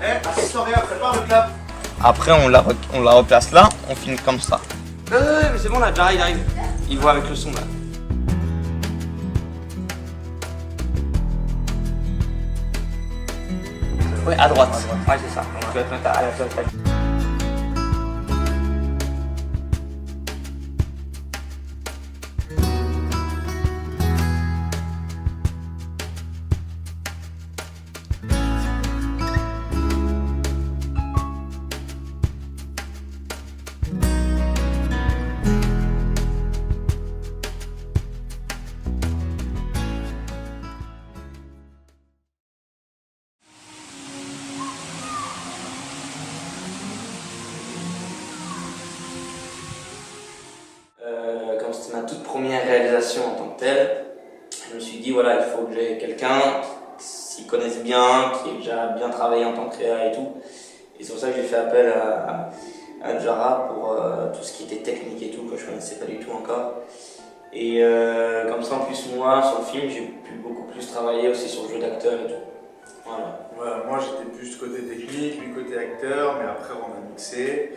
Eh, assistant Réa, prépare le clap. Après, on la replace là, on filme comme ça. Ouais, mais c'est bon là, Jara il arrive. Il voit avec le son là. Ouais, à droite. Ouais, c'est ça. Donc tu vas te mettre à la place. Comme c'était ma toute première réalisation en tant que telle, je me suis dit voilà, il faut que j'ai quelqu'un qui s'y connaisse bien, qui ait déjà bien travaillé en tant que créa et tout. Et c'est pour ça que j'ai fait appel à Jara pour tout ce qui était technique et tout, que je connaissais pas du tout encore. Et comme ça, en plus, moi, sur le film, j'ai pu beaucoup plus travailler aussi sur le jeu d'acteur et tout. Voilà. Voilà, moi j'étais plus côté technique, lui côté acteur, mais après on a mixé.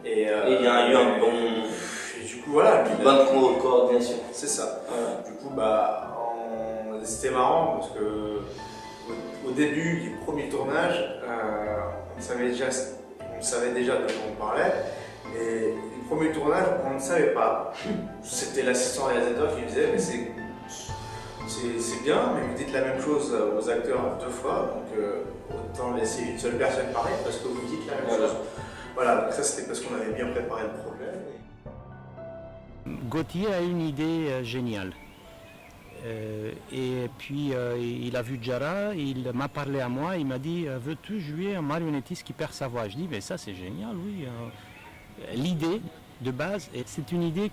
Et il y a eu un bon... Et du coup, voilà. Une bonne coordination. C'est ça. Voilà. Du coup, bah, c'était marrant parce que au début du premier tournage, on savait déjà de quoi on parlait. Et le premier tournage, on ne savait pas. C'était l'assistant réalisateur qui disait mais c'est bien, mais vous dites la même chose aux acteurs 2 fois, donc autant laisser une seule personne parler parce que vous dites la même chose. Voilà, donc ça c'était parce qu'on avait bien préparé le projet. Gauthier a une idée géniale. Et puis il a vu Jara, il m'a parlé à moi, il m'a dit veux-tu jouer un marionnettiste qui perd sa voix? Je dis mais ça c'est génial, oui. L'idée de base, c'est une idée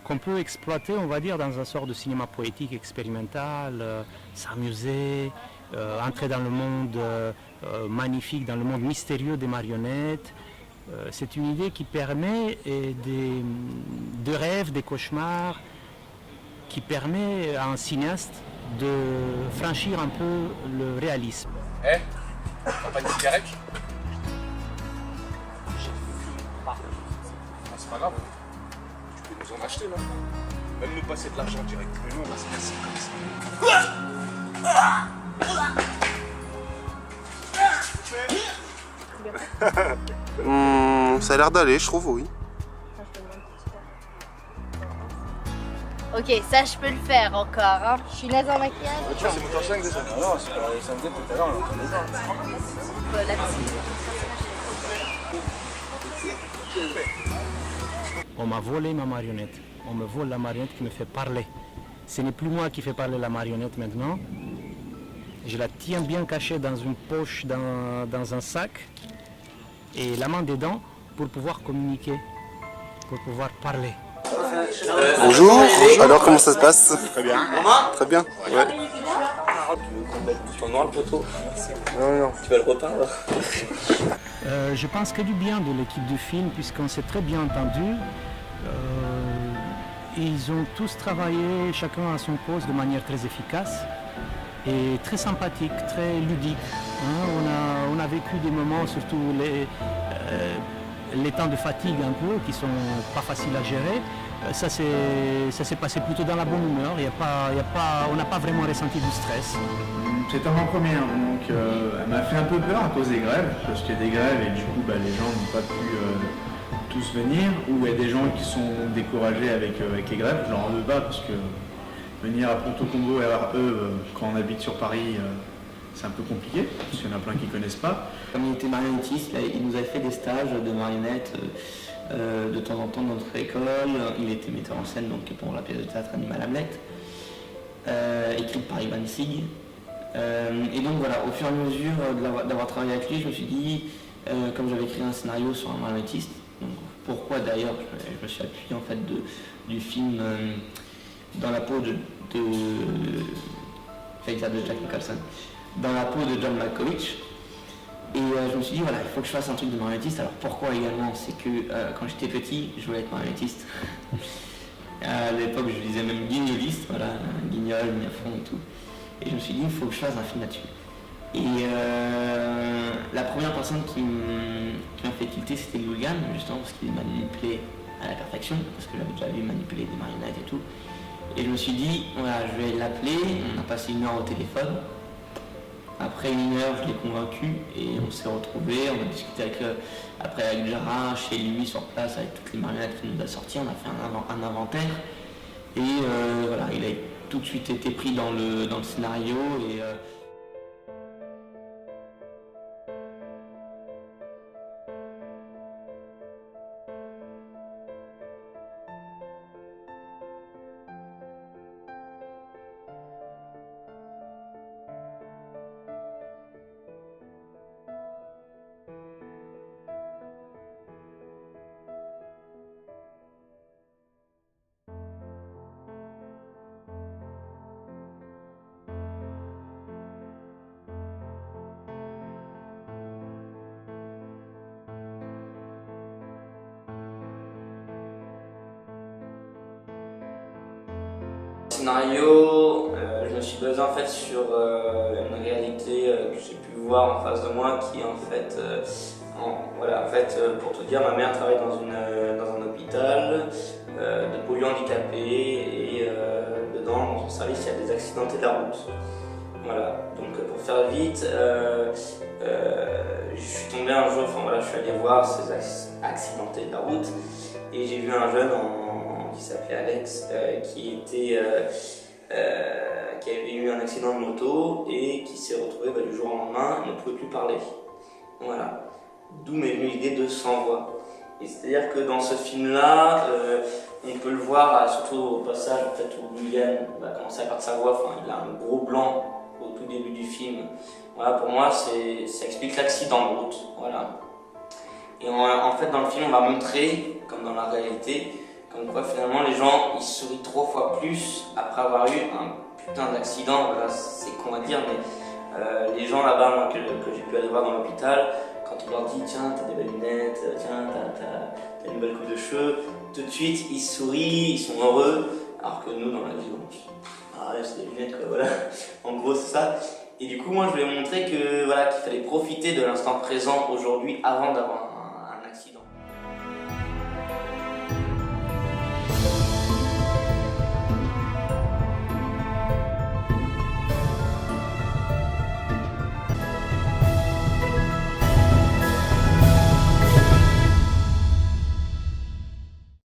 qu'on peut exploiter, on va dire, dans un sort de cinéma poétique expérimental, s'amuser, entrer dans le monde magnifique, dans le monde mystérieux des marionnettes. C'est une idée qui permet de rêves, des cauchemars, qui permet à un cinéaste de franchir un peu le réalisme. Eh, t'as pas une cigarette? C'est pas grave, tu peux nous en acheter là. Même nous passer de l'argent direct. Mais nous on va se casser comme ça. Ça a l'air d'aller, je trouve, oui. Ok, ça je peux le faire encore. Hein. Je suis naze en maquillage. Tu vois, c'est moteur 5 déjà. Non, c'est pas les 5D tout à l'heure, on l'entendait pas. On m'a volé ma marionnette. On me vole la marionnette qui me fait parler. Ce n'est plus moi qui fais parler la marionnette maintenant. Je la tiens bien cachée dans une poche, dans un sac. Et la main dedans pour pouvoir communiquer, pour pouvoir parler. Bonjour. Alors comment ça se passe? Très bien. Très bien. Ouais. Tu veux qu'on mette ton noir le poteau? Non. Tu vas le repeindre? Je pense que du bien de l'équipe du film, puisqu'on s'est très bien entendu. Ils ont tous travaillé, chacun à son poste, de manière très efficace et très sympathique, très ludique. Hein. On a vécu des moments, surtout les temps de fatigue un peu, qui sont pas faciles à gérer. Ça s'est passé plutôt dans la bonne humeur. On n'a pas vraiment ressenti du stress. C'était en première, donc elle m'a fait un peu peur à cause des grèves, parce qu'il y a des grèves et du coup les gens n'ont pas pu tous venir, ou il y a des gens qui sont découragés avec les grèves. Je leur en veux pas parce que venir à Ponto Combo RE quand on habite sur Paris, c'est un peu compliqué, parce qu'il y en a plein qui ne connaissent pas. Comme il était marionnettiste, il nous a fait des stages de marionnettes de temps en temps dans notre école. Il était metteur en scène donc, pour la pièce de théâtre Animal Hamlet, écrite par Ivan Sig. Et donc voilà, au fur et à mesure d'avoir travaillé avec lui, je me suis dit, comme j'avais écrit un scénario sur un marionnettiste, donc pourquoi d'ailleurs je me suis appuyé en fait du film Dans la peau de Jack Nicholson, dans la peau de John Malkovich. Et je me suis dit, voilà, il faut que je fasse un truc de marionnettiste. Alors pourquoi également? C'est que quand j'étais petit, je voulais être marionnettiste. À l'époque, je disais même guignoliste, voilà, guignol, miafon et tout. Et je me suis dit, il faut que je fasse un film là-dessus. Et la première personne qui m'a fait tilter, c'était Logan, justement parce qu'il manipulait à la perfection, parce que j'avais déjà vu manipuler des marionnettes et tout. Et je me suis dit, voilà, je vais l'appeler, on a passé 1 heure au téléphone. Après 1 heure, je l'ai convaincu et on s'est retrouvés, on a discuté après avec Jara, chez lui, sur place, avec toutes les marionnettes qu'il nous a sorties, on a fait un inventaire. Et voilà, il a tout de suite été pris dans le scénario. Et, Scénario, je me suis basé en fait sur une réalité que j'ai pu voir en face de moi, qui est en fait, pour te dire, ma mère travaille dans un hôpital de polio handicapés et dedans, dans son service, il y a des accidentés de la route. Voilà, donc pour faire vite, je suis tombé un jour, je suis allé voir ces accidentés de la route et j'ai vu un jeune qui s'appelait Alex, qui avait eu un accident de moto et qui s'est retrouvé du jour au lendemain, il ne pouvait plus parler. Voilà, d'où m'est venue l'idée de Sans Voix. Et c'est-à-dire que dans ce film-là, on peut le voir, surtout au passage en fait, où William va commencer à perdre sa voix, il a un gros blanc au tout début du film. Voilà, pour moi, ça explique l'accident de route. Voilà. Et en fait, dans le film, on va montrer, comme dans la réalité, comme quoi finalement les gens ils sourient 3 fois plus après avoir eu un putain d'accident. Voilà, c'est con à dire, mais les gens là-bas que j'ai pu aller voir dans l'hôpital, quand on leur dit tiens t'as des belles lunettes, tiens t'as une belle coupe de cheveux, tout de suite ils sourient, ils sont heureux, alors que nous dans la vie c'est des lunettes quoi, voilà. En gros c'est ça. Et du coup moi je voulais montrer que qu'il fallait profiter de l'instant présent aujourd'hui avant d'avoir